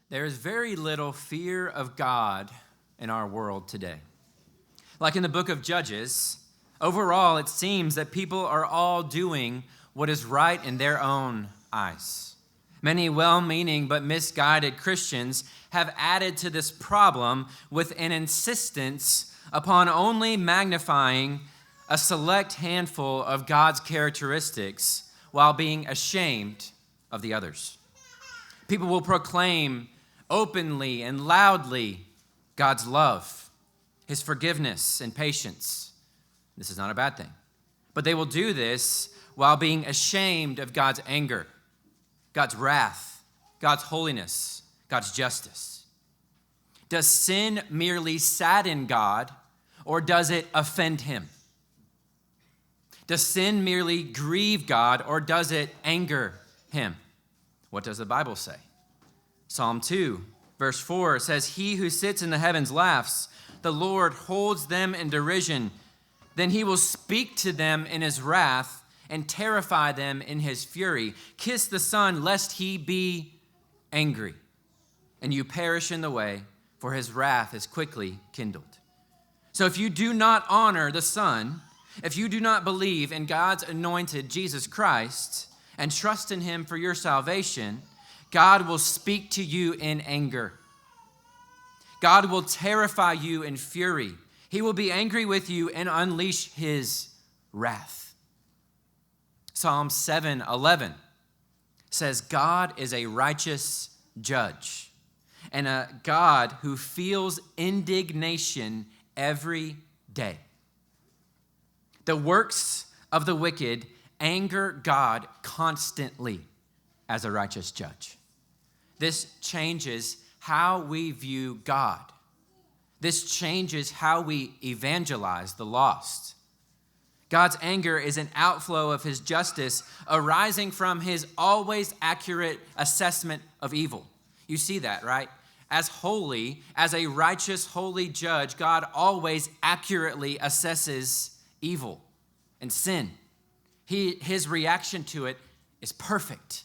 There is very little fear of God in our world today. Like in the book of Judges, overall it seems that people are all doing what is right in their own eyes. Many well-meaning but misguided Christians have added to this problem with an insistence upon only magnifying a select handful of God's characteristics while being ashamed of the others. People will proclaim openly and loudly God's love, his forgiveness and patience. This is not a bad thing. But they will do this while being ashamed of God's anger, God's wrath, God's holiness, God's justice. Does sin merely sadden God, or does it offend him? Does sin merely grieve God, or does it anger him? What does the Bible say? Psalm 2, verse 4 says, "He who sits in the heavens laughs. The Lord holds them in derision. Then he will speak to them in his wrath and terrify them in his fury. Kiss the Son, lest he be angry, and you perish in the way, for his wrath is quickly kindled." So if you do not honor the Son, if you do not believe in God's anointed Jesus Christ and trust in him for your salvation, God will speak to you in anger. God will terrify you in fury. He will be angry with you and unleash his wrath. Psalm 7:11 says, "God is a righteous judge and a God who feels indignation every day. The works of the wicked anger God constantly as a righteous judge." This changes how we view God. This changes how we evangelize the lost. God's anger is an outflow of his justice arising from his always accurate assessment of evil. You see that, right? As holy, as a righteous, holy judge, God always accurately assesses evil and sin. His reaction to it is perfect.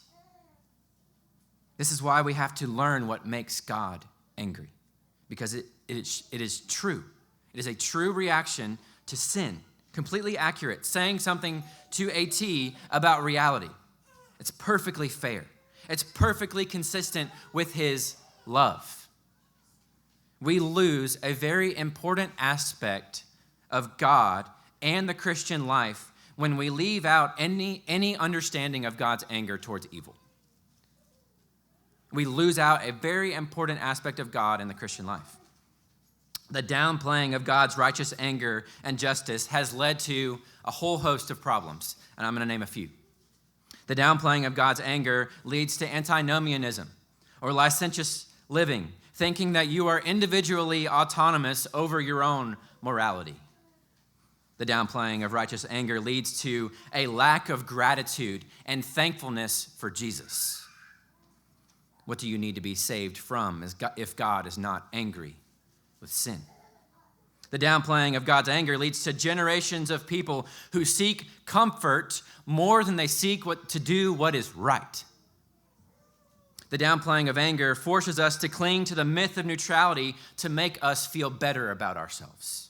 This is why we have to learn what makes God angry, because it is true. It is a true reaction to sin, completely accurate, saying something to a T about reality. It's perfectly fair. It's perfectly consistent with his love. We lose a very important aspect of God and the Christian life when we leave out any understanding of God's anger towards evil. We lose out a very important aspect of God in the Christian life. The downplaying of God's righteous anger and justice has led to a whole host of problems, and I'm going to name a few. The downplaying of God's anger leads to antinomianism or licentious living, thinking that you are individually autonomous over your own morality. The downplaying of righteous anger leads to a lack of gratitude and thankfulness for Jesus. What do you need to be saved from if God is not angry with sin? The downplaying of God's anger leads to generations of people who seek comfort more than they seek to do what is right. The downplaying of anger forces us to cling to the myth of neutrality to make us feel better about ourselves.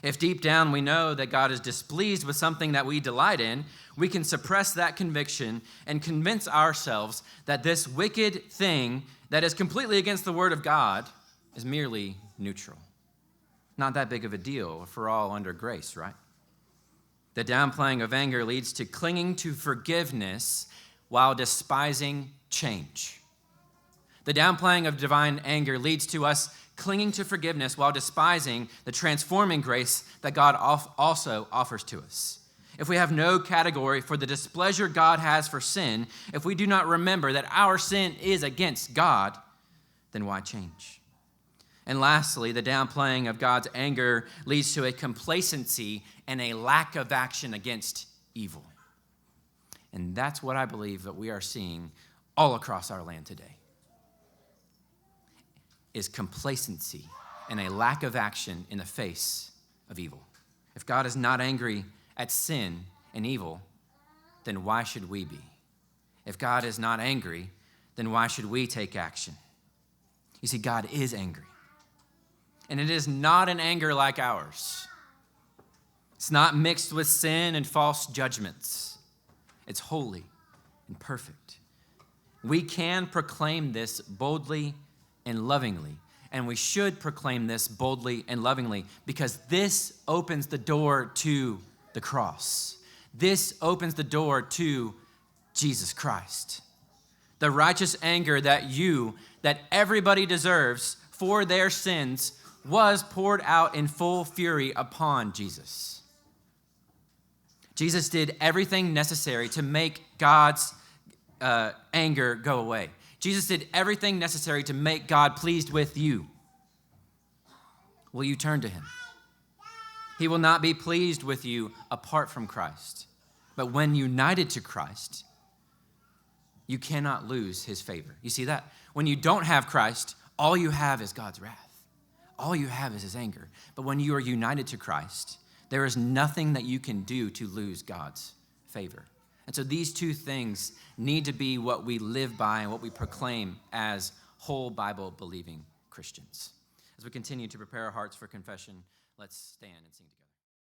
If deep down we know that God is displeased with something that we delight in, we can suppress that conviction and convince ourselves that this wicked thing that is completely against the word of God is merely neutral. Not that big of a deal if we're all under grace, right? The downplaying of anger leads to clinging to forgiveness while despising change. The downplaying of divine anger leads to us clinging to forgiveness while despising the transforming grace that God also offers to us. If we have no category for the displeasure God has for sin, if we do not remember that our sin is against God, then why change? And lastly, the downplaying of God's anger leads to a complacency and a lack of action against evil. And that's what I believe that we are seeing all across our land today, is complacency and a lack of action in the face of evil. If God is not angry at sin and evil, then why should we be? If God is not angry, then why should we take action? You see, God is angry. And it is not an anger like ours. It's not mixed with sin and false judgments. It's holy and perfect. We can proclaim this boldly and lovingly. And we should proclaim this boldly and lovingly because this opens the door to the cross. This opens the door to Jesus Christ. The righteous anger that everybody deserves for their sins was poured out in full fury upon Jesus. Jesus did everything necessary to make God's anger go away. Jesus did everything necessary to make God pleased with you. Will you turn to him? He will not be pleased with you apart from Christ. But when united to Christ, you cannot lose his favor. You see that? When you don't have Christ, all you have is God's wrath. All you have is his anger. But when you are united to Christ, there is nothing that you can do to lose God's favor. And so these two things need to be what we live by and what we proclaim as whole Bible-believing Christians. As we continue to prepare our hearts for confession, let's stand and sing together.